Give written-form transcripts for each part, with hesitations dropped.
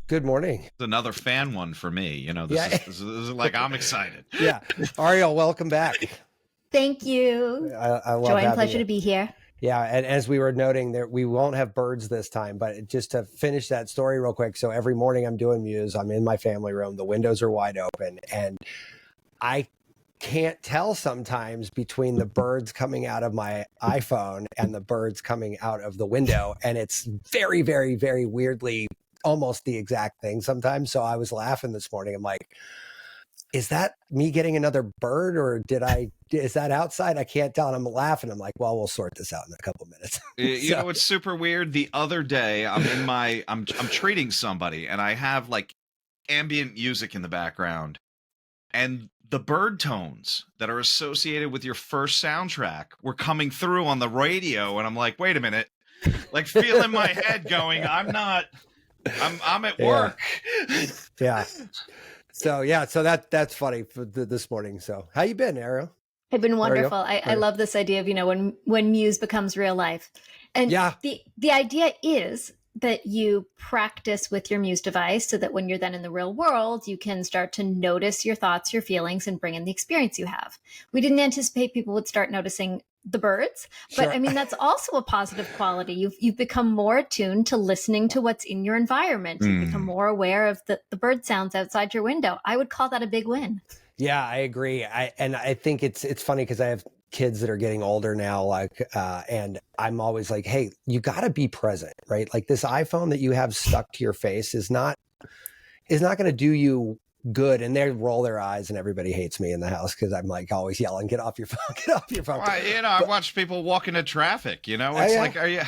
Good morning. Another fan one for me. You know, this is like, I'm excited. Yeah. Ariel, welcome back. Thank you. I love Joy and having pleasure you. to be here. Yeah. And as we were noting there, we won't have birds this time, but just to finish that story real quick. So every morning I'm doing Muse. I'm in my family room. The windows are wide open and I can't tell sometimes between the birds coming out of my iPhone and the birds coming out of the window. And it's very, very, very weirdly almost the exact thing sometimes. So I was laughing this morning. I'm like, is that me getting another bird or is that outside? I can't tell. And I'm laughing. I'm like, well, we'll sort this out in a couple minutes. You know, it's super weird. The other day I'm treating somebody and I have like ambient music in the background and the bird tones that are associated with your first soundtrack were coming through on the radio. And I'm like, wait a minute, like feeling my head going, I'm at work. Yeah. So that's funny for this morning. So how you been, Ariel? I've been wonderful. I love this idea of, when Muse becomes real life. And the idea is that you practice with your Muse device so that when you're then in the real world, you can start to notice your thoughts, your feelings, and bring in the experience you have. We didn't anticipate people would start noticing the birds, but sure. I mean, that's also a positive quality. You've become more attuned to listening to what's in your environment. You've become more aware of the bird sounds outside your window. I would call that a big win. Yeah, I agree. I think it's funny because I have kids that are getting older now, and I'm always like, hey, you got to be present, right? Like this iPhone that you have stuck to your face is not going to do you good. And they roll their eyes and everybody hates me in the house because I'm like always yelling, get off your phone, get off your phone. I watch people walk into traffic, it's like, are you...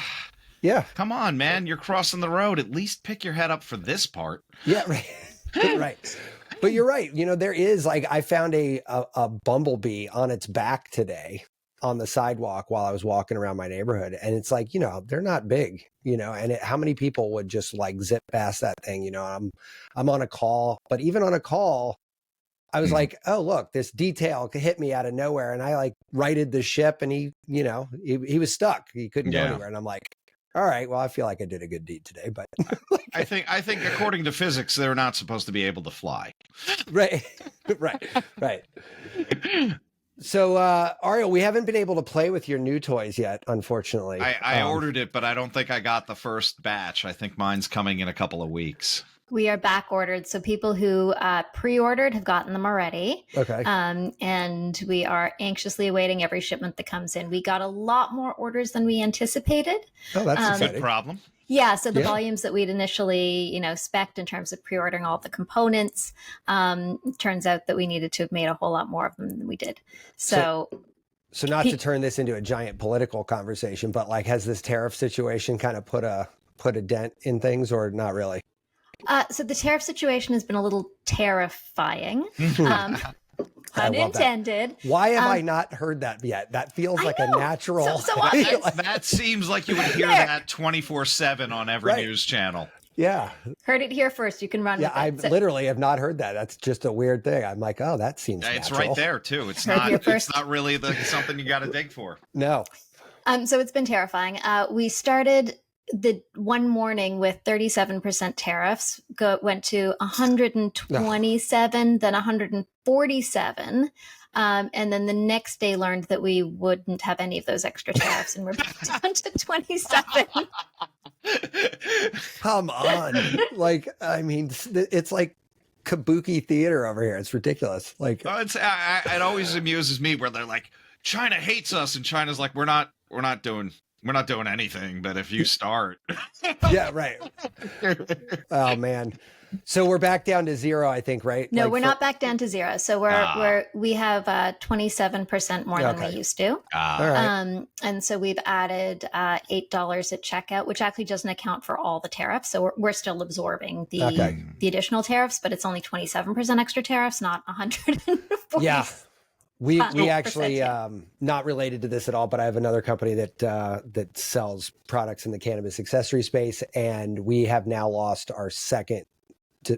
Yeah. Come on, man. You're crossing the road. At least pick your head up for this part. Yeah, right. Right. But you're right. There is I found a bumblebee on its back today on the sidewalk while I was walking around my neighborhood. And it's like, they're not big, and how many people would just zip past that thing, I'm on a call, but even on a call, I was like, oh, look, this detail hit me out of nowhere. And I righted the ship and he was stuck. He couldn't go anywhere. And I'm like, all right, well, I feel like I did a good deed today, but I think according to physics, they're not supposed to be able to fly. Right. So, Ariel, we haven't been able to play with your new toys yet, unfortunately. I ordered it, but I don't think I got the first batch. I think mine's coming in a couple of weeks. We are back ordered. So people who pre-ordered have gotten them already. Okay. And we are anxiously awaiting every shipment that comes in. We got a lot more orders than we anticipated. Oh, that's exciting. Good problem. Yeah. So the volumes that we'd initially, spec'd in terms of pre-ordering all the components, turns out that we needed to have made a whole lot more of them than we did. So not to turn this into a giant political conversation, but has this tariff situation kind of put a dent in things or not really? So the tariff situation has been a little terrifying. Unintended. Why have I not heard that yet? That feels like a natural. So obvious. That seems like you would hear that 24/7 on every news channel. Yeah. Heard it here first. You can run with it. I literally have not heard that. That's just a weird thing. I'm like, oh, that seems natural. It's right there too. It's not really something you got to dig for. No. So it's been terrifying. We started the one morning with 37% tariffs, went to 127, then 147. And then the next day learned that we wouldn't have any of those extra tariffs and we're back down to 27. Come on. It's like kabuki theater over here. It's ridiculous. It always amuses me where they're like, China hates us. And China's like, we're not doing anything, but if you start. Yeah, right. Oh man. So we're back down to zero, I think, right? No, we're not back down to zero. So we have 27% more than we used to. All right. And so we've added $8 at checkout, which actually doesn't account for all the tariffs. So we're still absorbing the additional tariffs, but it's only 27% extra tariffs, not 140. Yeah. We actually, not related to this at all, but I have another company that sells products in the cannabis accessory space. And we have now lost our second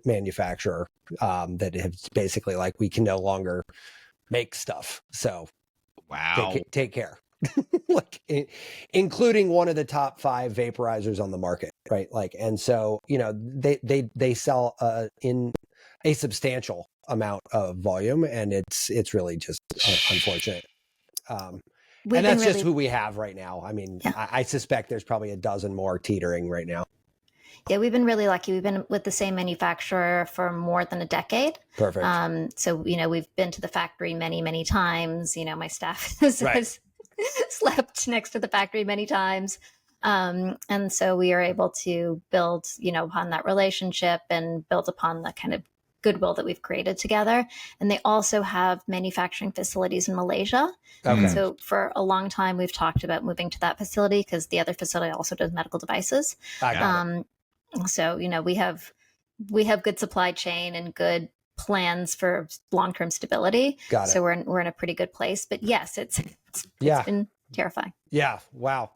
manufacturer that has basically we can no longer make stuff. So wow, take care. Including one of the top 5 vaporizers on the market. right? Like, and so, they sell in a substantial amount of volume, and it's really just unfortunate. And that's just who we have right now. I mean, I suspect there's probably a dozen more teetering right now. Yeah, we've been really lucky. We've been with the same manufacturer for more than a decade. Perfect. So, we've been to the factory many, many times. My staff has slept next to the factory many times. And so we are able to build, upon that relationship and build upon the kind of goodwill that we've created together. And they also have manufacturing facilities in Malaysia. Okay. So for a long time, we've talked about moving to that facility because the other facility also does medical devices. So, we have good supply chain and good plans for long-term stability. Got it. So we're in a pretty good place. But yes, it's been terrifying. Yeah. Wow.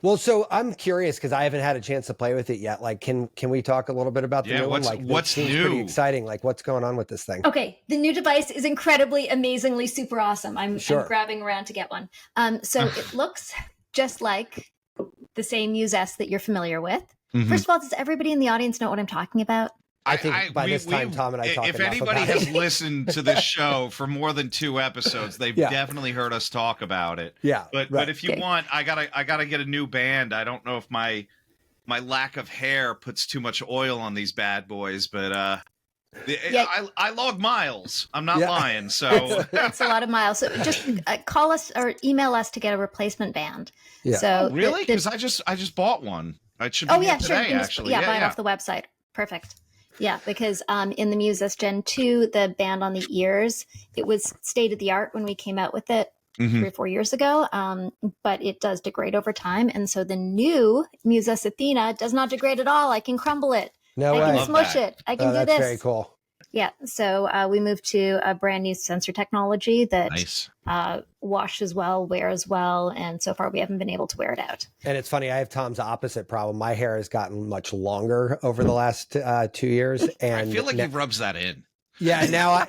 Well, so I'm curious because I haven't had a chance to play with it yet. Like, can we talk a little bit about the new one? Like, what's new? Pretty exciting. Like, what's going on with this thing? Okay, the new device is incredibly, amazingly, super awesome. I'm grabbing around to get one. So it looks just like the same Muse S that you're familiar with. Mm-hmm. First of all, does everybody in the audience know what I'm talking about? I think by this time, Tom and I talked If anybody has listened to this show for more than 2 episodes, they've definitely heard us talk about it. Yeah. But if you want, I gotta get a new band. I don't know if my lack of hair puts too much oil on these bad boys, but I log miles. I'm not lying. So it's a lot of miles. So just call us or email us to get a replacement band. Yeah. So really? Because I just bought one. It should be today, actually. Buy it off the website. Perfect. Yeah, because in the Muse S Gen 2, the band on the ears, it was state of the art when we came out with it 3 or 4 years ago, but it does degrade over time. And so the new Muse S Athena does not degrade at all. I can crumble it. No way. I can smush it. I can do this. That's very cool. Yeah. So we moved to a brand new sensor technology that washes well, wears well. And so far we haven't been able to wear it out. And it's funny, I have Tom's opposite problem. My hair has gotten much longer over the last 2 years. And I feel like he rubs that in. Yeah. Now.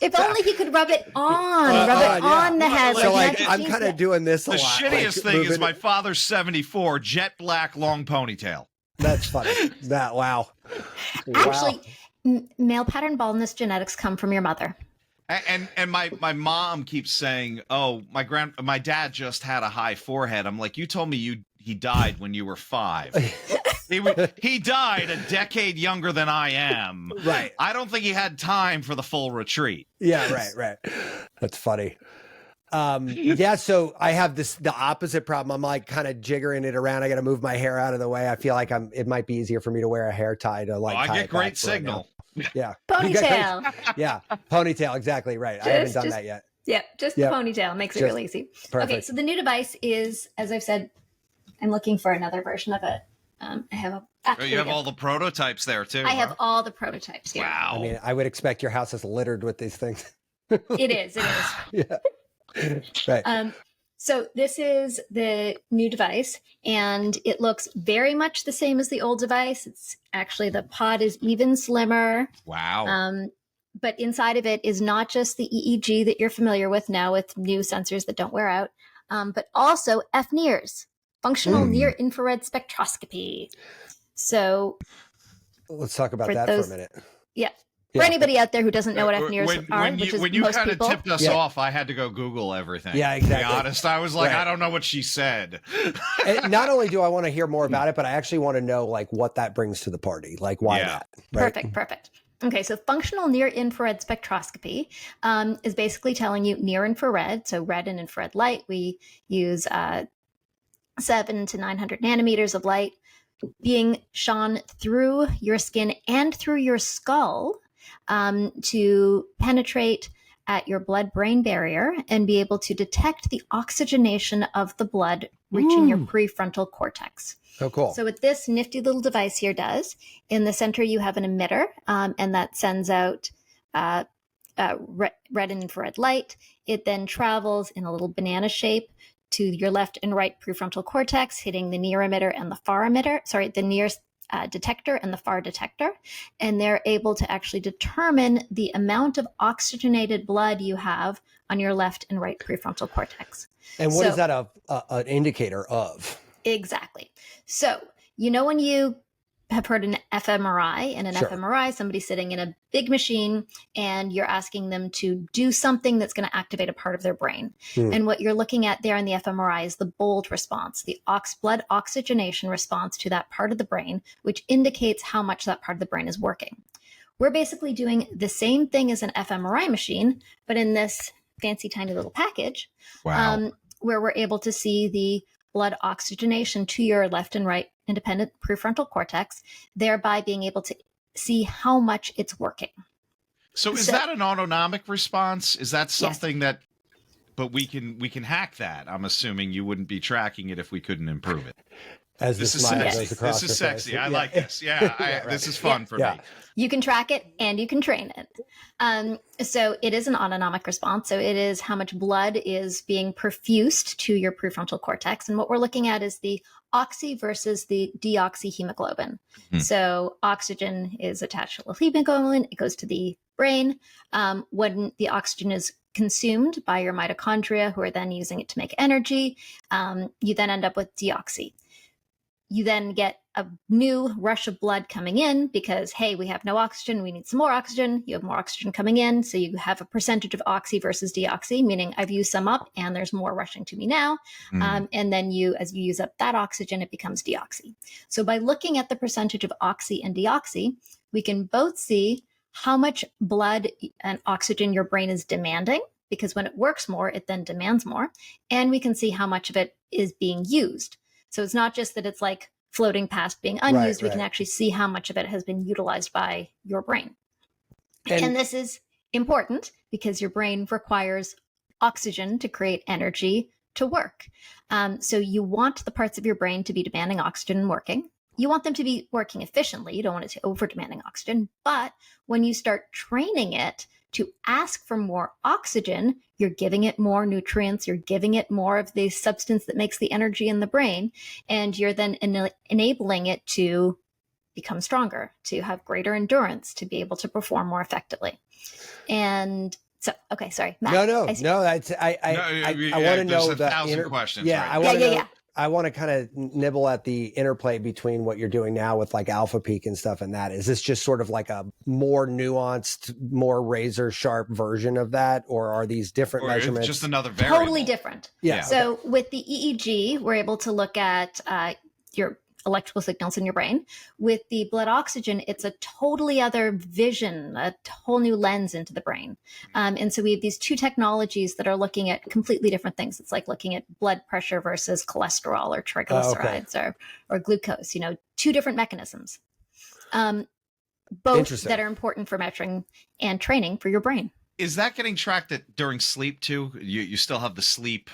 If only he could rub it on, the head. So I'm kind of doing this a lot. The shittiest thing is my father's 74, jet black, long ponytail. That's funny. Wow. Actually, male pattern baldness genetics come from your mother. And my mom keeps saying, "Oh, my dad just had a high forehead." I'm like, "You told me he died when you were 5." He died a decade younger than I am. Right. I don't think he had time for the full retreat. Yeah. Right. That's funny. So I have the opposite problem. I'm like kind of jiggering it around. I got to move my hair out of the way. I feel like it might be easier for me to wear a hair tie to I get great signal. Yeah. Ponytail. Yeah. Ponytail. Exactly right. I haven't done that yet. Yeah. Just the ponytail makes it really easy. Perfect. Okay. So the new device is, as I've said, I'm looking for another version of it. I have you have all the prototypes there too. I have all the prototypes here. Wow. I mean, I would expect your house is littered with these things. It is. Yeah. Right. So this is the new device, and it looks very much the same as the old device. It's actually, the pod is even slimmer. Wow. But inside of it is not just the EEG that you're familiar with now with new sensors that don't wear out, but also FNIRS, functional near infrared spectroscopy. So let's talk about that for a minute. Yeah. For anybody out there who doesn't know what FNIRS are, which is when you most kind of people. tipped us off, I had to go Google everything. Yeah, exactly. To be honest, I was like, I don't know what she said. And not only do I want to hear more about it, but I actually want to know like what that brings to the party. Like why that? Right? Perfect. Okay, so functional near infrared spectroscopy is basically telling you near infrared, so red and infrared light. We use 700 to 900 nanometers of light being shone through your skin and through your skull to penetrate at your blood-brain barrier and be able to detect the oxygenation of the blood reaching your prefrontal cortex. Oh, cool. So what this nifty little device here does, in the center you have an emitter, and that sends out red and infrared light. It then travels in a little banana shape to your left and right prefrontal cortex, hitting the near emitter and the far emitter, the near detector and the far detector. And they're able to actually determine the amount of oxygenated blood you have on your left and right prefrontal cortex. And what is that an indicator of? Exactly. So when you have heard an fMRI, and an Sure. fMRI, somebody's sitting in a big machine and you're asking them to do something that's going to activate a part of their brain. And what you're looking at there in the fMRI is the bold response, the blood oxygenation response to that part of the brain, which indicates how much that part of the brain is working. We're basically doing the same thing as an fMRI machine, but in this fancy tiny little package. Wow. Where we're able to see the blood oxygenation to your left and right independent prefrontal cortex, thereby being able to see how much it's working. So is that an autonomic response? Is that something that, but we can hack that? I'm assuming you wouldn't be tracking it if we couldn't improve it. As this is sexy. goes across This is the sexy. face. I like this. Yeah, Right. This is fun for me. You can track it and you can train it. So it is an autonomic response. So it is how much blood is being perfused to your prefrontal cortex. And what we're looking at is the oxy versus the deoxyhemoglobin. So oxygen is attached to hemoglobin. It goes to the brain. When the oxygen is consumed by your mitochondria, who are then using it to make energy, you then end up with deoxy. You then get a new rush of blood coming in because, hey, we have no oxygen. We need some more oxygen. You have more oxygen coming in. So you have a percentage of oxy versus deoxy, meaning I've used some up and there's more rushing to me now. And then as you use up that oxygen, it becomes deoxy. So by looking at the percentage of oxy and deoxy, we can both see how much blood and oxygen your brain is demanding, because when it works more, it then demands more. And we can see how much of it is being used. So it's not just that it's like floating past being unused. We can actually see how much of it has been utilized by your brain. And this is important because your brain requires oxygen to create energy to work. So you want the parts of your brain to be demanding oxygen and working. You want them to be working efficiently. You don't want it to over demanding oxygen. But when you start training it to ask for more oxygen, you're giving it more nutrients, you're giving it more of the substance that makes the energy in the brain, and you're then enabling it to become stronger, to have greater endurance, to be able to perform more effectively. And so, okay, sorry, Matt. No. I want to know the 1,000 questions. Yeah, right? I want to know. I want to kind of nibble at the interplay between what you're doing now with like Alpha Peak and stuff and that. Is this just sort of like a more nuanced, more razor sharp version of that? Or are these different measurements? Just another variable? Totally different. Yeah. So with the EEG, we're able to look at your electrical signals in your brain. With the blood oxygen, it's a totally other vision, a whole new lens into the brain. And so we have these two technologies that are looking at completely different things. It's like looking at blood pressure versus cholesterol or triglycerides or glucose, two different mechanisms, both that are important for measuring and training for your brain. Is that getting tracked during sleep too? You still have the sleep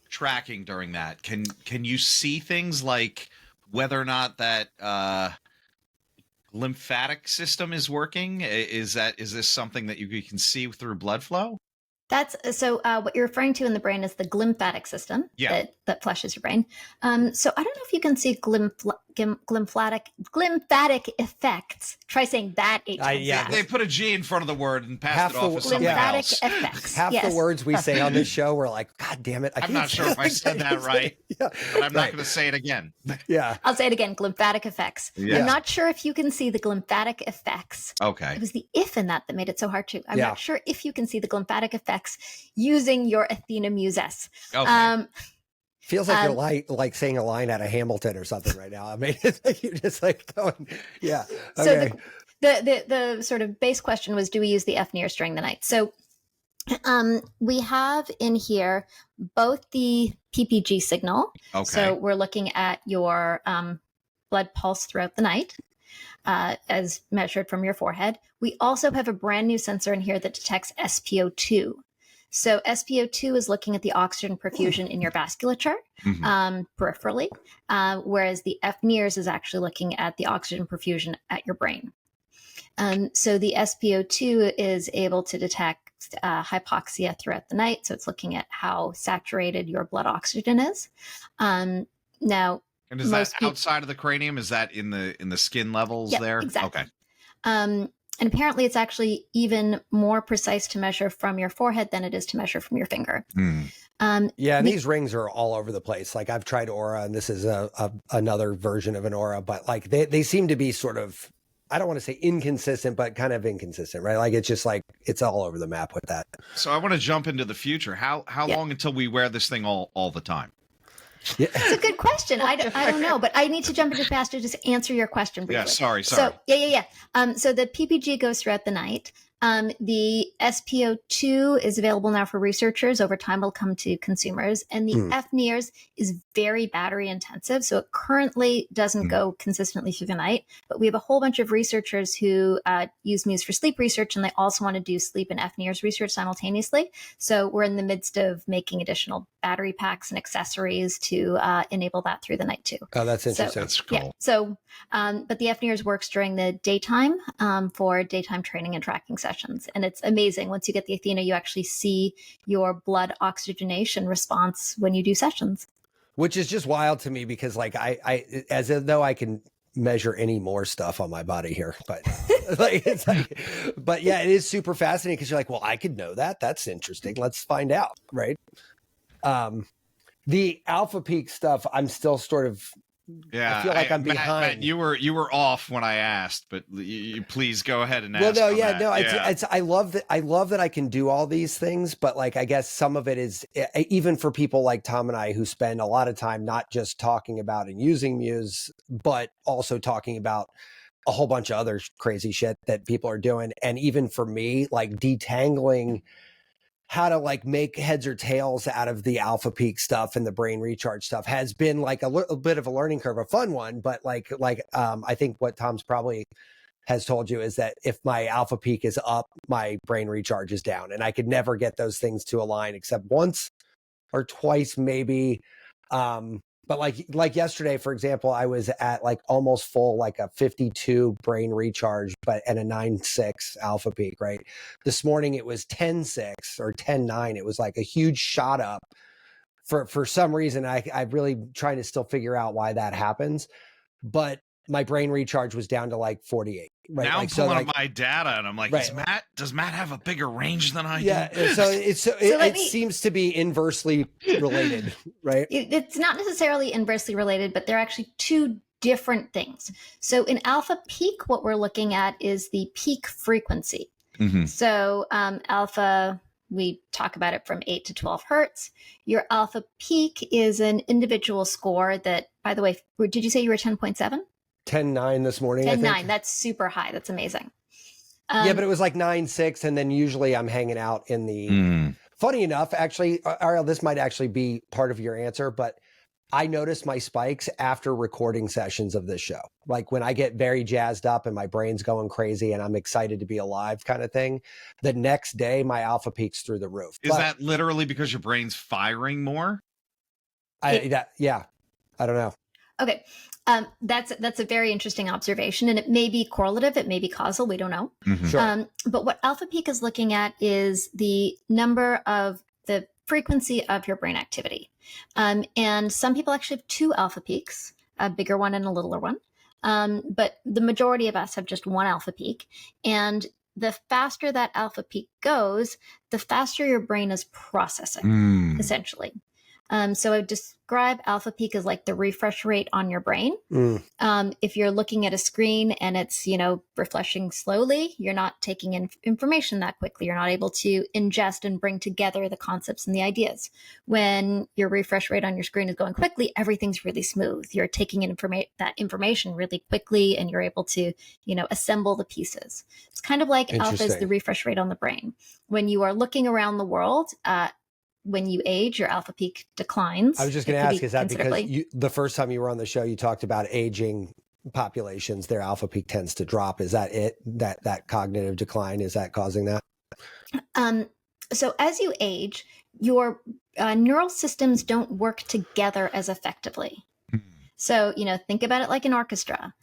tracking during that. Can you see things like whether or not that lymphatic system is working? Is this something that you can see through blood flow? That's what you're referring to in the brain is the glymphatic system that flushes your brain. So I don't know if you can see glymphatic effects. Try saying that 8 times. They put a G in front of the word and passed it off as something else. Effects. Half the words we say on this show, we're like, God damn it. I'm not sure if I said that right, but I'm not going to say it again. Yeah. I'll say it again. Glymphatic effects. Yeah. I'm not sure if you can see the glymphatic effects. Okay. It was the if in that made it so hard too. I'm not sure if you can see the glymphatic effects using your Athena Muses. Okay. Feels like you're like saying a line out of Hamilton or something right now. I mean, it's like you're just like going, yeah. Okay. So the sort of base question was, do we use the FNIRS during the night? So we have in here both the PPG signal. Okay. So we're looking at your blood pulse throughout the night as measured from your forehead. We also have a brand new sensor in here that detects SpO2. So SpO2 is looking at the oxygen perfusion in your vasculature peripherally, whereas the FNIRS is actually looking at the oxygen perfusion at your brain. So the SpO2 is able to detect hypoxia throughout the night. So it's looking at how saturated your blood oxygen is. Now, and is that outside of the cranium? Is that in the skin levels there? Exactly. Okay. And apparently it's actually even more precise to measure from your forehead than it is to measure from your finger. And these rings are all over the place. Like I've tried Aura, and this is another version of an Aura, but like they seem to be sort of, I don't want to say inconsistent, but kind of inconsistent, right? Like it's just like it's all over the map with that. So I want to jump into the future. How long until we wear this thing all the time? Yeah. It's a good question. I don't know, but I need to jump into fast to just answer your question briefly. Yeah, sorry. So so the PPG goes throughout the night. The SPO2 is available now for researchers. Over time, will come to consumers. And the FNIRS is very battery intensive. So it currently doesn't go consistently through the night. But we have a whole bunch of researchers who use Muse for sleep research, and they also want to do sleep and FNIRS research simultaneously. So we're in the midst of making additional battery packs and accessories to enable that through the night too. Oh, that's interesting. So, that's cool. Yeah. So, but the FNIRS works during the daytime for daytime training and tracking sessions. And it's amazing. Once you get the Athena, you actually see your blood oxygenation response when you do sessions. Which is just wild to me because like I as though I can measure any more stuff on my body here, but but yeah, it is super fascinating because you're like, well, I could know that. That's interesting. Let's find out. Right. The alpha peak stuff, I'm still sort of, I feel like I'm behind. Matt, you were off when I asked, but you please go ahead and ask. Well, no, it's I love that I can do all these things, but like I guess some of it is even for people like Tom and I who spend a lot of time not just talking about and using Muse, but also talking about a whole bunch of other crazy shit that people are doing, and even for me, like detangling how to like make heads or tails out of the alpha peak stuff and the brain recharge stuff has been like a bit of a learning curve, a fun one. But I think what Tom's probably has told you is that if my alpha peak is up, my brain recharge is down, and I could never get those things to align except once or twice, maybe. But like yesterday, for example, I was at like almost full, like a 52 brain recharge, and a 9.6 alpha peak, right? This morning it was 10.6 or 10.9. It was like a huge shot up for some reason. I really trying to still figure out why that happens, but my brain recharge was down to like 48. Right? Now like, I'm pulling up my data and I'm like, right. Does Matt have a bigger range than I do? Yeah, so it seems to be inversely related, right? It's not necessarily inversely related, but they're actually two different things. So in alpha peak, what we're looking at is the peak frequency. Mm-hmm. So alpha, we talk about it from 8 to 12 hertz. Your alpha peak is an individual score that, by the way, did you say you were 10.7? 10.9 this morning. 10.9. That's super high. That's amazing. Yeah, but it was like 9.6, and then usually I'm hanging out in the. Funny enough, actually, Ariel, this might actually be part of your answer, but I notice my spikes after recording sessions of this show. Like when I get very jazzed up and my brain's going crazy and I'm excited to be alive, kind of thing. The next day, my alpha peaks through the roof. Is that literally because your brain's firing more? Yeah, I don't know. Okay. That's a very interesting observation, and it may be correlative, it may be causal, we don't know. Mm-hmm. Sure. But what alpha peak is looking at is the number of the frequency of your brain activity. And some people actually have two alpha peaks, a bigger one and a littler one. But the majority of us have just one alpha peak. And the faster that alpha peak goes, the faster your brain is processing, essentially. So I would describe alpha peak as like the refresh rate on your brain. If you're looking at a screen and it's, refreshing slowly, you're not taking in information that quickly. You're not able to ingest and bring together the concepts and the ideas. When your refresh rate on your screen is going quickly, everything's really smooth. You're taking in that information really quickly, and you're able to, assemble the pieces. It's kind of like alpha is the refresh rate on the brain. When you are looking around the world, when you age, your alpha peak declines. I was just going to ask, is that because the first time you were on the show, you talked about aging populations, their alpha peak tends to drop. Is that it? That cognitive decline, is that causing that? So as you age, your neural systems don't work together as effectively. So, think about it like an orchestra.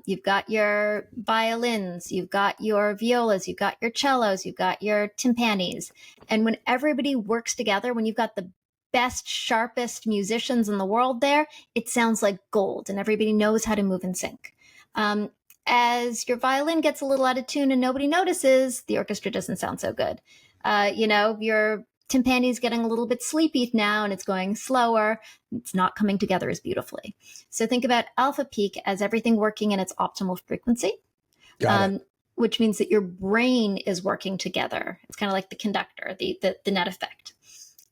You've got your violins, you've got your violas, you've got your cellos, you've got your timpanis. And when everybody works together, when you've got the best, sharpest musicians in the world there, it sounds like gold and everybody knows how to move in sync. As your violin gets a little out of tune and nobody notices, the orchestra doesn't sound so good. Your Timpani's getting a little bit sleepy now and it's going slower. It's not coming together as beautifully. So think about alpha peak as everything working in its optimal frequency, which means that your brain is working together. It's kind of like the conductor, the net effect.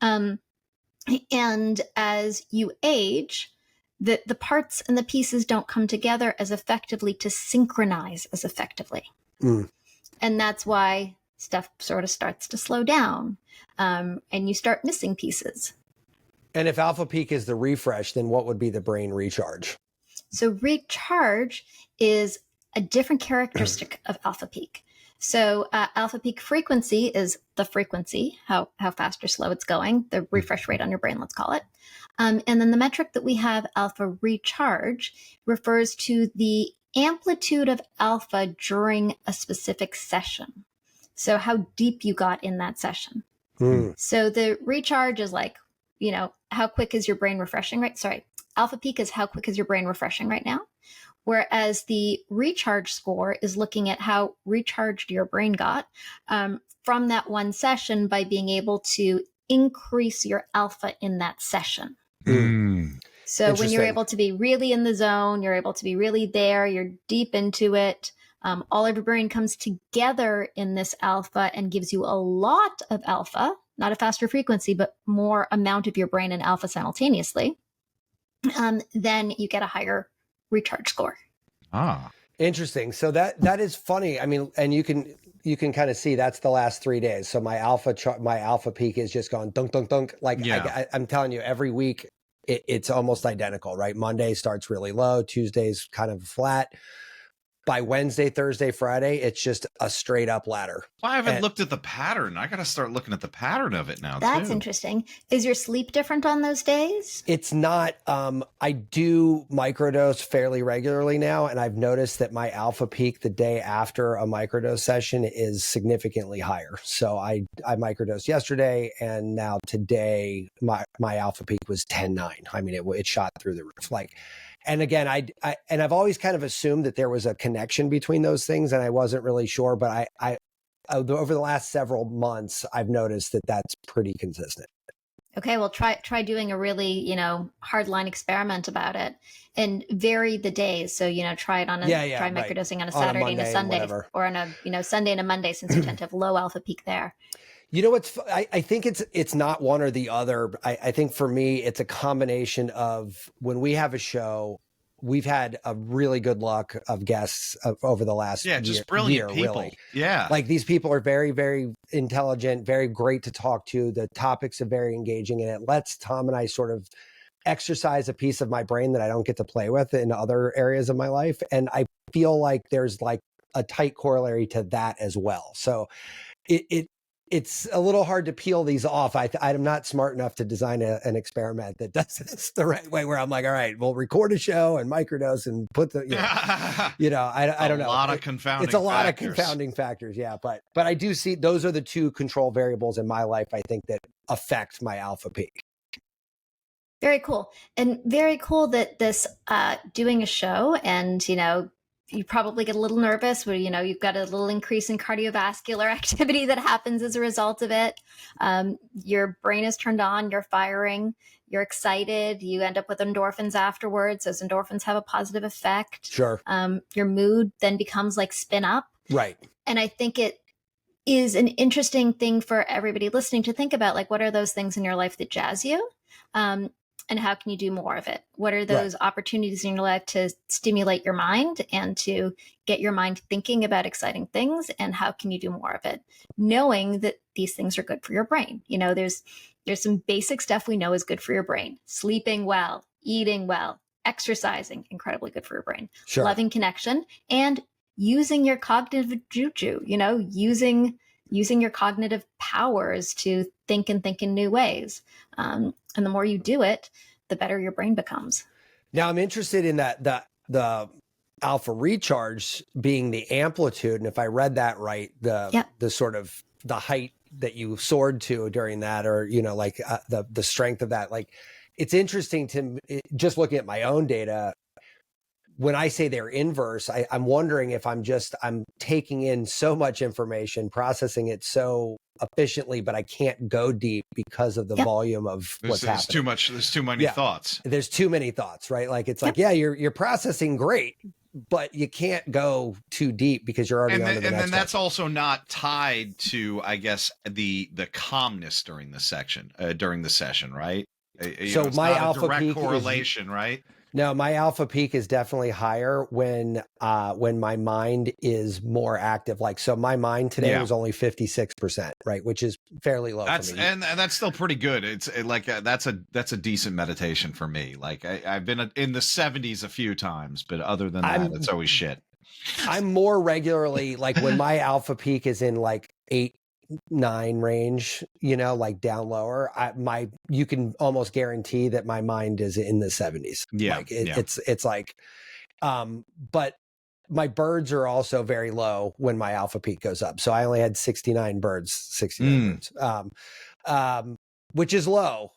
And as you age, the parts and the pieces don't come together as effectively to synchronize as effectively. And that's why stuff sort of starts to slow down, and you start missing pieces. And if alpha peak is the refresh, then what would be the brain recharge? So recharge is a different characteristic of alpha peak. So alpha peak frequency is the frequency, how fast or slow it's going, the refresh rate on your brain, let's call it. And then the metric that we have, alpha recharge, refers to the amplitude of alpha during a specific session. So how deep you got in that session. So the recharge is like, how quick is your brain refreshing, right? Sorry, alpha peak is how quick is your brain refreshing right now? Whereas the recharge score is looking at how recharged your brain got from that one session by being able to increase your alpha in that session. So when you're able to be really in the zone, you're able to be really there, you're deep into it, all of your brain comes together in this alpha and gives you a lot of alpha, not a faster frequency, but more amount of your brain in alpha simultaneously, then you get a higher recharge score. Interesting. So that is funny. I mean, and you can kind of see that's the last 3 days. So my alpha peak is just gone dunk, dunk, dunk. Like I'm telling you, every week it's almost identical, right? Monday starts really low. Tuesday's kind of flat. By Wednesday, Thursday, Friday, it's just a straight up ladder. Well, I haven't looked at the pattern. I got to start looking at the pattern of it now. That's interesting. Is your sleep different on those days? It's not. I do microdose fairly regularly now, and I've noticed that my alpha peak the day after a microdose session is significantly higher. So I microdosed yesterday, and now today my alpha peak was 10.9. I mean, it shot through the roof. And again, I've always kind of assumed that there was a connection between those things, and I wasn't really sure. But I over the last several months, I've noticed that that's pretty consistent. Okay, well, try doing a really hardline experiment about it, and vary the days. So try it on try microdosing on a Saturday and a Sunday, or on a Sunday and a Monday, since you tend to have low alpha peak there. I think it's not one or the other. I think for me, it's a combination of when we have a show, we've had a really good luck of guests over the last just brilliant people. Really. Yeah. Like these people are very, very intelligent, very great to talk to. The topics are very engaging, and it lets Tom and I sort of exercise a piece of my brain that I don't get to play with in other areas of my life. And I feel like there's like a tight corollary to that as well. So it's a little hard to peel these off. I'm not smart enough to design an experiment that does this the right way, where I'm like, all right, we'll record a show and microdose and put the, I don't know. It's a lot of confounding factors. Yeah. But I do see those are the two control variables in my life, I think, that affect my alpha peak. Very cool. And very cool that this doing a show, and, you probably get a little nervous where, you've got a little increase in cardiovascular activity that happens as a result of it. Your brain is turned on, you're firing, you're excited, you end up with endorphins afterwards. Those endorphins have a positive effect. Sure. Your mood then becomes like spin up. Right. And I think it is an interesting thing for everybody listening to think about, like, what are those things in your life that jazz you? And how can you do more of it? What are those opportunities in your life to stimulate your mind and to get your mind thinking about exciting things? And how can you do more of it? Knowing that these things are good for your brain. There's some basic stuff we know is good for your brain. Sleeping well, eating well, exercising, incredibly good for your brain. Sure. Loving connection, and using your cognitive juju, using your cognitive powers to think in new ways. And the more you do it, the better your brain becomes. Now I'm interested in the alpha recharge being the amplitude. And if I read that right, the sort of the height that you soared to during that, or, the strength of that, like, it's interesting to just looking at my own data. when I say they're inverse, I'm wondering if I'm taking in so much information, processing it so efficiently, but I can't go deep because of the volume of what's happening. There's too many thoughts. There's too many thoughts, right? Like it's like, you're processing great, but you can't go too deep because you're already on to the next one. And then that's also not tied to, I guess, the calmness during the session, right? So my alpha peak correlation, right? No, my alpha peak is definitely higher when my mind is more active. Like, so my mind today was only 56%, right? Which is fairly low for me. And that's still pretty good. That's a decent meditation for me. Like I've been in the 70s a few times, but other than that, it's always shit. I'm more regularly, like when my alpha peak is in like 8-9 range, like down lower, you can almost guarantee that my mind is in the 70s. It's like, but my birds are also very low when my alpha peak goes up. So I only had 69 birds, which is low.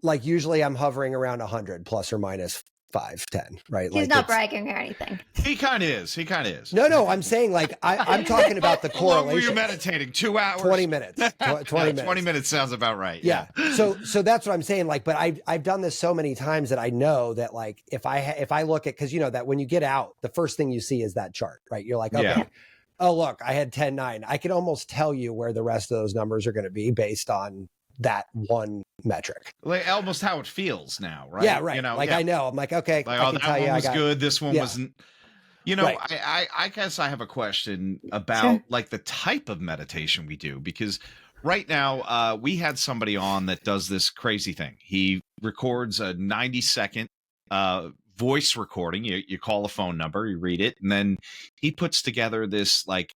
Like usually I'm hovering around 100 plus or minus 5, 10, right? He's not bragging or anything. He kind of is. No, I'm saying like, I'm talking about the correlation. How long were you meditating? 2 hours? 20 minutes. 20 minutes. 20 minutes sounds about right. Yeah. So that's what I'm saying. Like, but I've done this so many times that I know that like, if I look at, cause that when you get out, the first thing you see is that chart, right? You're like, okay, oh, look, I had 10-9. I can almost tell you where the rest of those numbers are going to be based on that one metric. Like almost how it feels now, right? Yeah, right. I know. I'm like, okay, like, I can tell you was good. This one wasn't. Right. I guess I have a question about like the type of meditation we do, because right now we had somebody on that does this crazy thing. He records a 90-second voice recording. You call a phone number, you read it, and then he puts together this like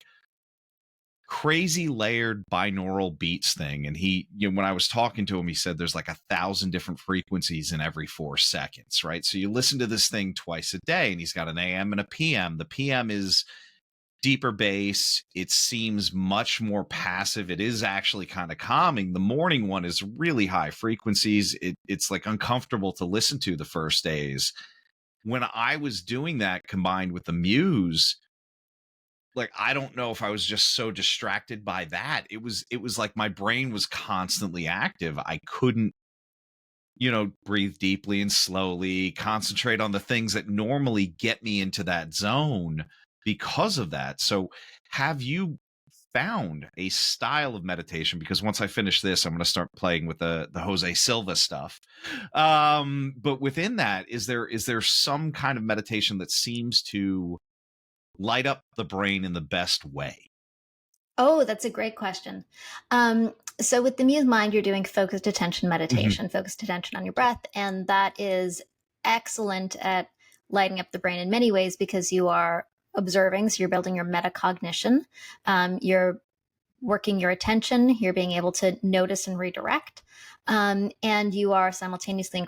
crazy layered binaural beats thing. And he, when I was talking to him, he said there's like 1,000 different frequencies in every 4 seconds, right? So you listen to this thing twice a day, and he's got an AM and a PM. The PM is deeper bass. It seems much more passive. It is actually kind of calming. The morning one is really high frequencies. It's like uncomfortable to listen to the first days. When I was doing that combined with the Muse, like, I don't know if I was just so distracted by that. It was like my brain was constantly active. I couldn't, breathe deeply and slowly, concentrate on the things that normally get me into that zone because of that. So have you found a style of meditation? Because once I finish this, I'm going to start playing with the Jose Silva stuff. But within that, is there some kind of meditation that seems to light up the brain in the best way? Oh, that's a great question. So with the Muse Mind, you're doing focused attention meditation, focused attention on your breath. And that is excellent at lighting up the brain in many ways, because you are observing. So you're building your metacognition. You're working your attention. You're being able to notice and redirect. And you are simultaneously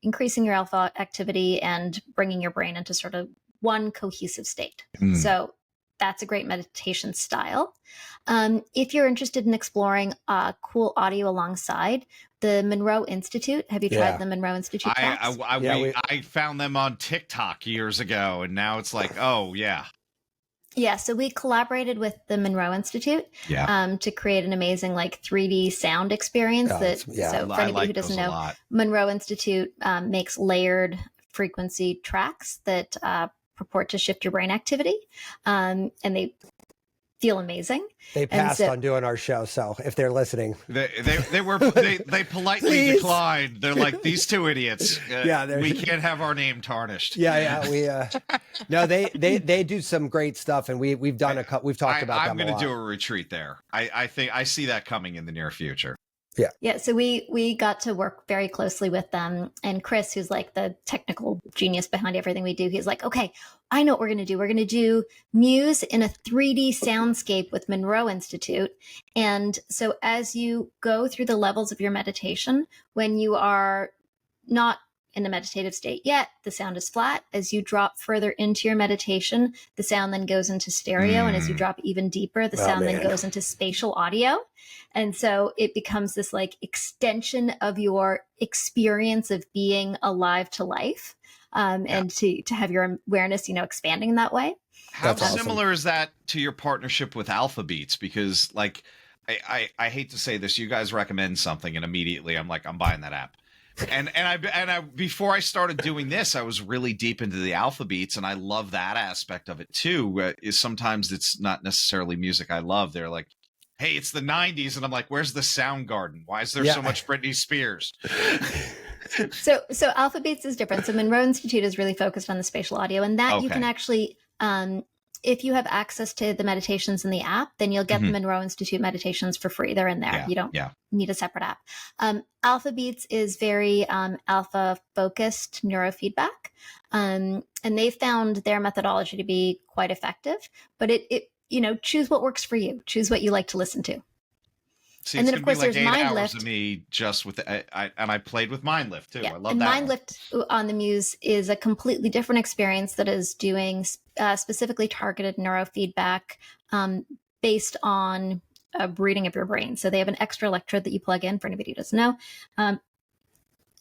increasing your alpha activity and bringing your brain into sort of one cohesive state. So that's a great meditation style. If you're interested in exploring cool audio alongside, the Monroe Institute, have you tried the Monroe Institute tracks? I found them on TikTok years ago, and now it's like, oh yeah. Yeah, so we collaborated with the Monroe Institute to create an amazing like 3D sound experience. So for anybody who doesn't know, Monroe Institute makes layered frequency tracks that purport to shift your brain activity, and they feel amazing. They passed on doing our show, so if they're listening, they politely declined. They're like, these two idiots. We can't have our name tarnished. We no, they do some great stuff, and we've done we've talked about them. I'm going to do a retreat there. I think I see that coming in the near future. Yeah. So we got to work very closely with them, and Chris, who's like the technical genius behind everything we do, he's like, okay, I know what we're going to do. We're going to do Muse in a 3D soundscape with Monroe Institute. And so as you go through the levels of your meditation, when you are not in a meditative state yet, the sound is flat. As you drop further into your meditation, the sound then goes into stereo. And as you drop even deeper, the sound then goes into spatial audio. And so it becomes this like extension of your experience of being alive to life. and to have your awareness, expanding in that way. How similar is that to your partnership with Alpha Beats? Because like, I hate to say this, you guys recommend something and immediately I'm like, I'm buying that app. And I before I started doing this, I was really deep into the Alpha Beats, and I love that aspect of it too. Is sometimes it's not necessarily music I love. They're like, hey, it's the 90s, and I'm like, where's the Soundgarden? Why is there so much Britney Spears? So Alpha Beats is different. So Monroe Institute is really focused on the spatial audio, and that you can actually, if you have access to the meditations in the app, then you'll get the Monroe Institute meditations for free. They're in there. Yeah, you don't need a separate app. Alpha Beats is very alpha focused neurofeedback. And they found their methodology to be quite effective, but it choose what works for you. Choose what you like to listen to. See, and then, of course, like there's Mind hours Lift. Of me just with I played with Mind Lift too. Yeah. I love and that. Mind Lift on the Muse is a completely different experience that is doing specifically targeted neurofeedback based on a reading of your brain. So they have an extra electrode that you plug in. For anybody who doesn't know,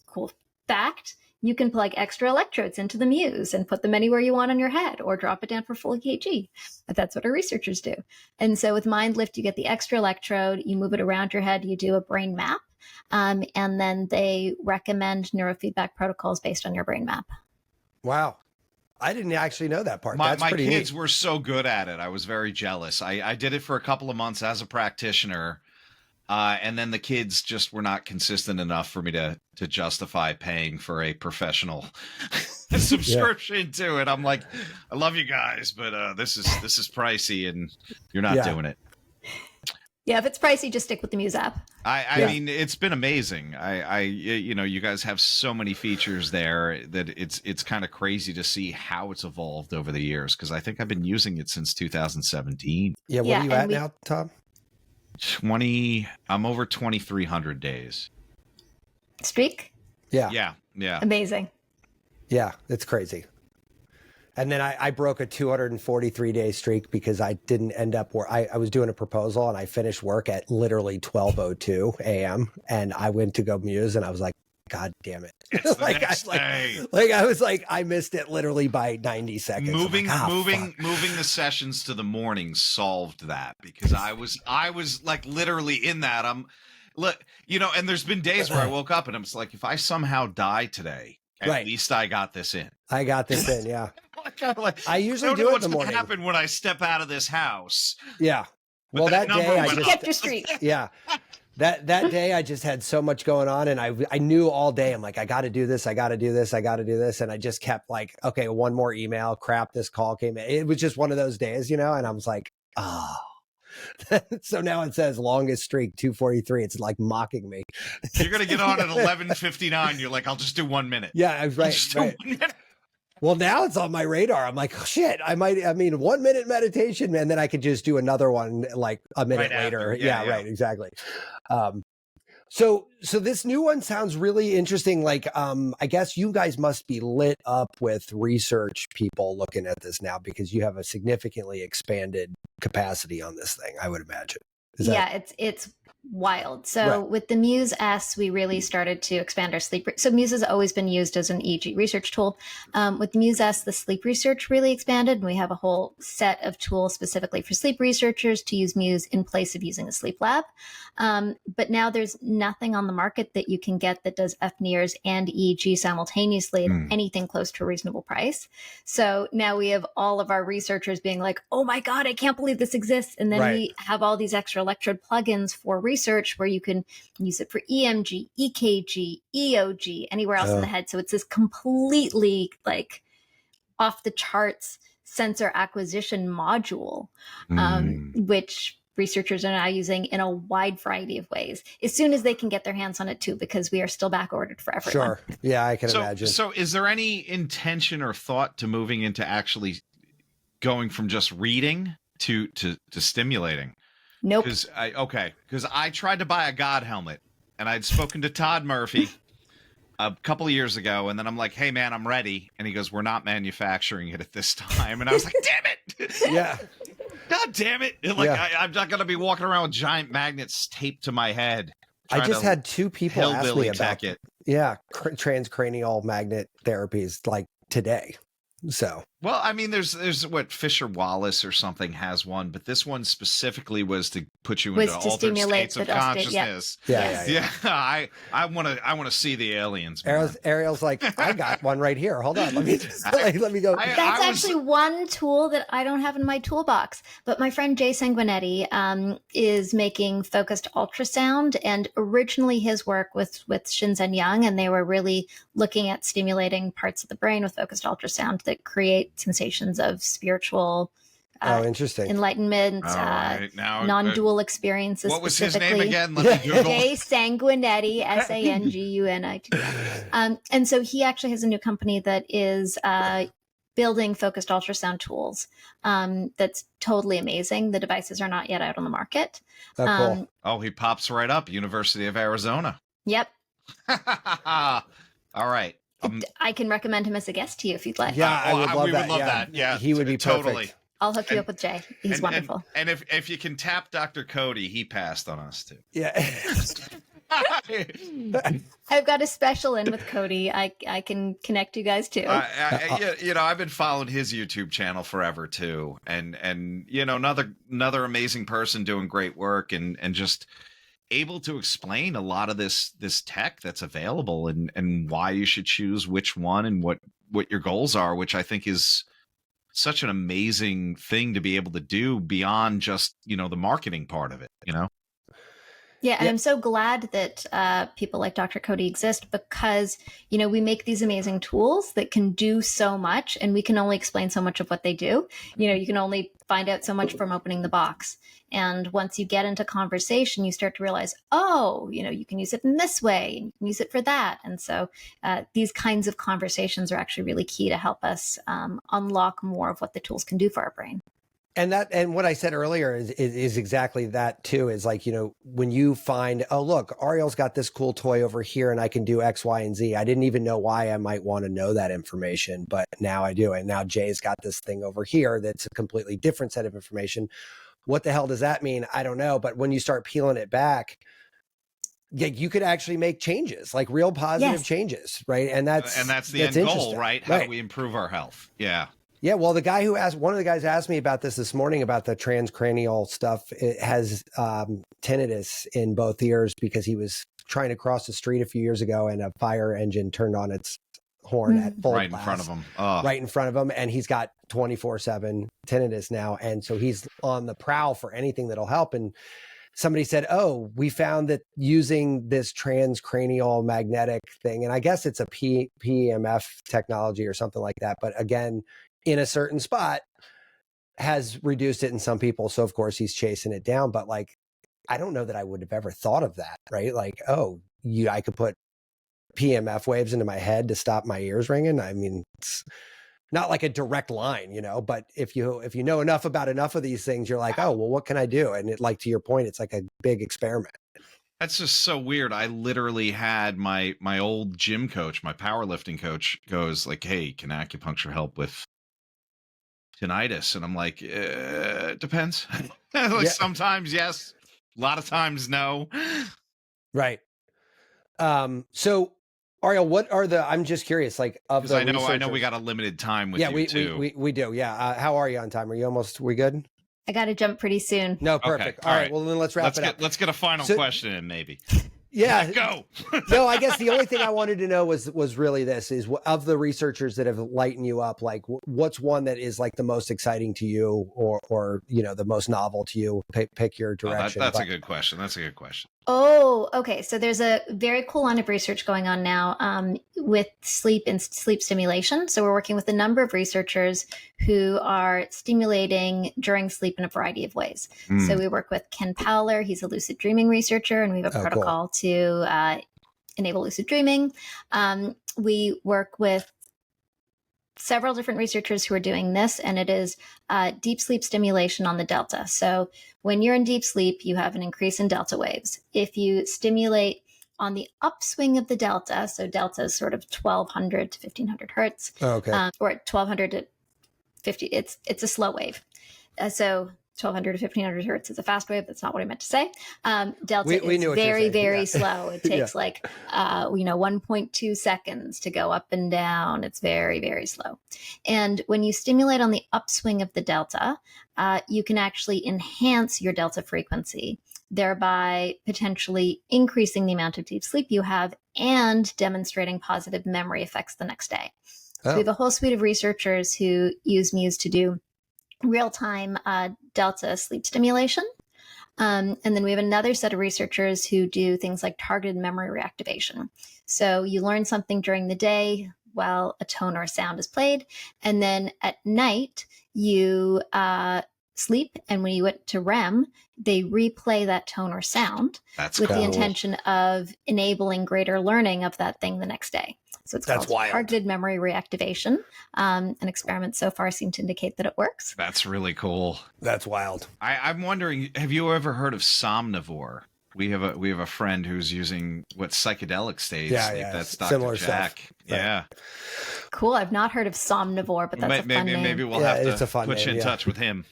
cool fact. You can plug extra electrodes into the Muse and put them anywhere you want on your head or drop it down for full EKG. But that's what our researchers do. And so with Mind Lift, you get the extra electrode, you move it around your head, you do a brain map, and then they recommend neurofeedback protocols based on your brain map. Wow. I didn't actually know that part. My pretty kids neat. were so good at it. I was very jealous. I did it for a couple of months as a practitioner. And then the kids just were not consistent enough for me to justify paying for a professional subscription to it. I'm like, I love you guys, but this is pricey, and you're not doing it. Yeah, if it's pricey, just stick with the Muse app. I mean, it's been amazing. You guys have so many features there that it's kind of crazy to see how it's evolved over the years. Because I think I've been using it since 2017. Yeah, what are you at now, Tom? I'm over 2,300 days. Streak? Yeah. Amazing. Yeah, it's crazy. And then I broke a 243-day streak because I didn't end up where I was doing a proposal and I finished work at literally 12:02 a.m. and I went to go Muse and I was like, God damn it. I was like, I missed it literally by 90 seconds. Moving the sessions to the morning solved that, because I was like literally in that. And there's been days where I woke up and I'm just like, if I somehow die today, at least I got this in. I got this in, yeah. I usually do it in the morning. What's going to happen when I step out of this house? Yeah. But well, that day I just kept your streak. Yeah. That day I just had so much going on, and I knew all day, I'm like, I got to do this. And I just kept like, okay, one more email, crap, this call came in. It was just one of those days, and I was like, oh. So now it says longest streak 243. It's like mocking me. You're going to get on at 11:59. You're like, I'll just do 1 minute. Yeah, right. Well, now it's on my radar. I'm like, oh, shit, 1 minute meditation, and then I could just do another one like a minute later. Yeah, right. Exactly. So this new one sounds really interesting. Like, I guess you guys must be lit up with research people looking at this now, because you have a significantly expanded capacity on this thing, I would imagine. It's wild. So with the Muse S, we really started to expand our sleep. So Muse has always been used as an EEG research tool. With the Muse S, the sleep research really expanded, and we have a whole set of tools specifically for sleep researchers to use Muse in place of using a sleep lab. But now there's nothing on the market that you can get that does FNIRS and EEG simultaneously at anything close to a reasonable price. So now we have all of our researchers being like, oh my God, I can't believe this exists. And then we have all these extra electrode plugins for research where you can use it for EMG, EKG, EOG, anywhere else in the head. So it's this completely like off the charts sensor acquisition module, which researchers are now using in a wide variety of ways as soon as they can get their hands on it too, because we are still back ordered for everyone. Sure. Yeah, I can imagine. So is there any intention or thought to moving into actually going from just reading to stimulating? Nope. Because I tried to buy a God helmet, and I'd spoken to Todd Murphy a couple of years ago, and then I'm like, hey man, I'm ready. And he goes, we're not manufacturing it at this time. And I was like, damn it. Yeah. God damn it. I'm not going to be walking around with giant magnets taped to my head. I just had two people ask me about it. Yeah. Transcranial magnet therapies like today. So, well, I mean, there's what Fisher Wallace or something has one, but this one specifically was to put you into altered states of consciousness. Yeah. I want to see the aliens. Ariel's like, I got one right here. Hold on, let me go. That's actually one tool that I don't have in my toolbox. But my friend Jay Sanguinetti is making focused ultrasound, and originally his work with Shinzen Young, and they were really looking at stimulating parts of the brain with focused ultrasound that create sensations of spiritual interesting enlightenment, non-dual experiences. What was his name again? Let me Google. Jay Sanguinetti, Sanguniti. And so he actually has a new company that is building focused ultrasound tools. That's totally amazing. The devices are not yet out on the market. Cool. He pops right up. University of Arizona. Yep. All right. I can recommend him as a guest to you if you'd like. Yeah, I would love that. Yeah, he would be totally perfect. I'll hook you up with Jay. He's wonderful. And if you can tap Dr. Cody, he passed on us too. Yeah. I've got a special in with Cody. I can connect you guys too. I've been following his YouTube channel forever too, and another amazing person doing great work and just able to explain a lot of this tech that's available and why you should choose which one and what your goals are, which I think is such an amazing thing to be able to do beyond just, the marketing part of it, Yeah, and I'm so glad that people like Dr. Cody exist because, we make these amazing tools that can do so much, and we can only explain so much of what they do. You can only find out so much from opening the box. And once you get into conversation, you start to realize, you can use it in this way, and you can use it for that. And so these kinds of conversations are actually really key to help us unlock more of what the tools can do for our brain. And what I said earlier is exactly that too, is like, when you find, oh, look, Ariel's got this cool toy over here and I can do X, Y, and Z. I didn't even know why I might want to know that information, but now I do. And now Jay's got this thing over here that's a completely different set of information. What the hell does that mean? I don't know. But when you start peeling it back, you could actually make changes, like real positive changes, right? And that's the end goal, right? How do we improve our health? Yeah. Yeah, well, one of the guys asked me about this morning about the transcranial stuff. It has tinnitus in both ears because he was trying to cross the street a few years ago and a fire engine turned on its horn at full blast. In front of him. Right in front of him. And he's got 24/7 tinnitus now. And so he's on the prowl for anything that'll help. And somebody said, we found that using this transcranial magnetic thing, and I guess it's a PEMF technology or something like that. But again, in a certain spot has reduced it in some people. So of course he's chasing it down, but like, I don't know that I would have ever thought of that, right? Like, I could put PMF waves into my head to stop my ears ringing. I mean, it's not like a direct line, but if you know enough of these things, you're like, well, what can I do? And to your point, it's like a big experiment. That's just so weird. I literally had my old gym coach, my powerlifting coach goes like, hey, can acupuncture help with tinnitus? And I'm like, depends. Sometimes yes, a lot of times no. Right. So Ariel, what are I'm just curious, like, of the I know we got a limited time with you too. We do. Yeah. How are you on time? We good? I got to jump pretty soon. No, perfect. Okay. All right. Well, then let's wrap it up. Let's get a final question in maybe. Yeah. Go. No, I guess the only thing I wanted to know was really this is, of the researchers that have lightened you up, like what's one that is like the most exciting to you or the most novel to you? Pick your direction. That's a good question. Oh, okay. So there's a very cool line of research going on now with sleep and sleep stimulation. So we're working with a number of researchers who are stimulating during sleep in a variety of ways. So we work with Ken Powler. He's a lucid dreaming researcher, and we have a protocol to enable lucid dreaming. We work with several different researchers who are doing this, and it is deep sleep stimulation on the delta. So when you're in deep sleep, you have an increase in delta waves. If you stimulate on the upswing of the delta, so delta is sort of 1200 to 1500 hertz, or 1200 to 50, it's a slow wave. So 1200 to 1500 hertz is a fast wave. That's not what I meant to say. Delta we is very, very slow. It takes 1.2 seconds to go up and down. It's very, very slow. And when you stimulate on the upswing of the delta, you can actually enhance your delta frequency, thereby potentially increasing the amount of deep sleep you have and demonstrating positive memory effects the next day. So we have a whole suite of researchers who use Muse to do real-time delta sleep stimulation. And then we have another set of researchers who do things like targeted memory reactivation. So you learn something during the day while a tone or a sound is played. And then at night, you sleep. And when you went to REM, they replay that tone or sound with the intention of enabling greater learning of that thing the next day. So it's called targeted memory reactivation. An experiment so far seem to indicate that it works. That's really cool. That's wild. I'm wondering, have you ever heard of Somnivore? We have a friend who's using psychedelic states. Yeah. That's Dr. Similar Jack. stuff. Yeah. Cool. I've not heard of Somnivore, but that's a fun name. Maybe we'll have to put you in touch with him.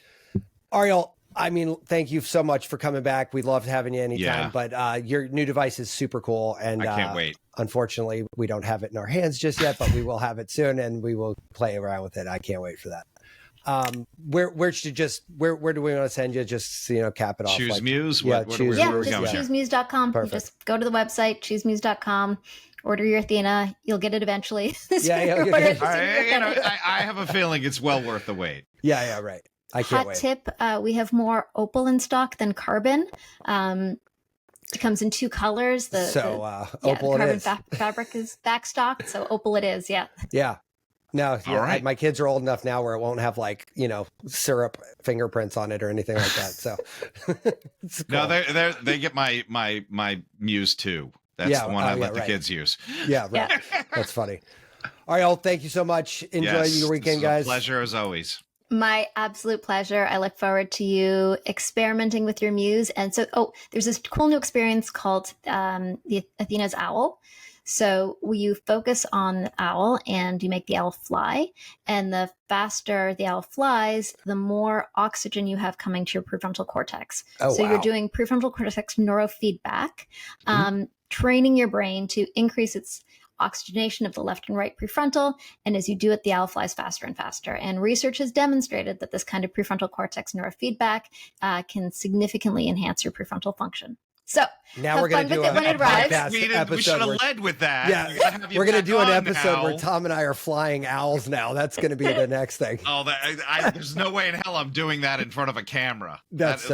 Ariel, I mean, thank you so much for coming back. We loved having you anytime, but your new device is super cool. And I can't wait. Unfortunately, we don't have it in our hands just yet, but we will have it soon and we will play around with it. I can't wait for that. Where do we want to send you? Just, cap it off. Choose Muse? Just choosemuse.com. Just go to the website, choosemuse.com. Order your Athena. You'll get it eventually. I have a feeling it's well worth the wait. Yeah, right. I can't wait. Tip, we have more opal in stock than carbon. It comes in 2 colors. Opal the carbon fabric is back stocked, so opal it is, yeah. Yeah. No, right. My kids are old enough now where it won't have syrup fingerprints on it or anything like that. So cool. No, they get my Muse too. That's the one I let the kids use. Yeah, right. Yeah. That's funny. All right, thank you so much. Enjoy your weekend, guys. Pleasure as always. My absolute pleasure. I look forward to you experimenting with your Muse. And so, there's this cool new experience called the Athena's Owl. So you focus on the owl and you make the owl fly. And the faster the owl flies, the more oxygen you have coming to your prefrontal cortex. You're doing prefrontal cortex neurofeedback, training your brain to increase its oxygenation of the left and right prefrontal. And as you do it, the owl flies faster and faster. And research has demonstrated that this kind of prefrontal cortex neurofeedback can significantly enhance your prefrontal function. So now we're going to do a podcast episode. We should have led with that. Yeah, we're going to do an episode where Tom and I are flying owls now. That's going to be the next thing. There's no way in hell I'm doing that in front of a camera. That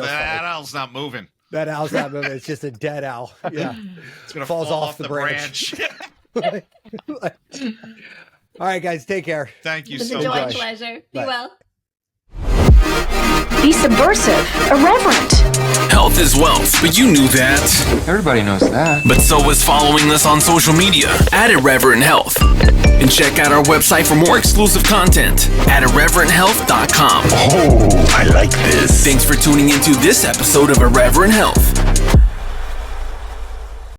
owl's not moving. That owl's not moving. It's just a dead owl. Yeah. It's going to fall off the branch. All right, guys, take care. Thank you so much. It's a pleasure. Be well. Be subversive, irreverent. Health is wealth, but you knew that. Everybody knows that. But so is following us on social media at Irreverent Health. And check out our website for more exclusive content at irreverenthealth.com. Oh, I like this. Thanks for tuning into this episode of Irreverent Health.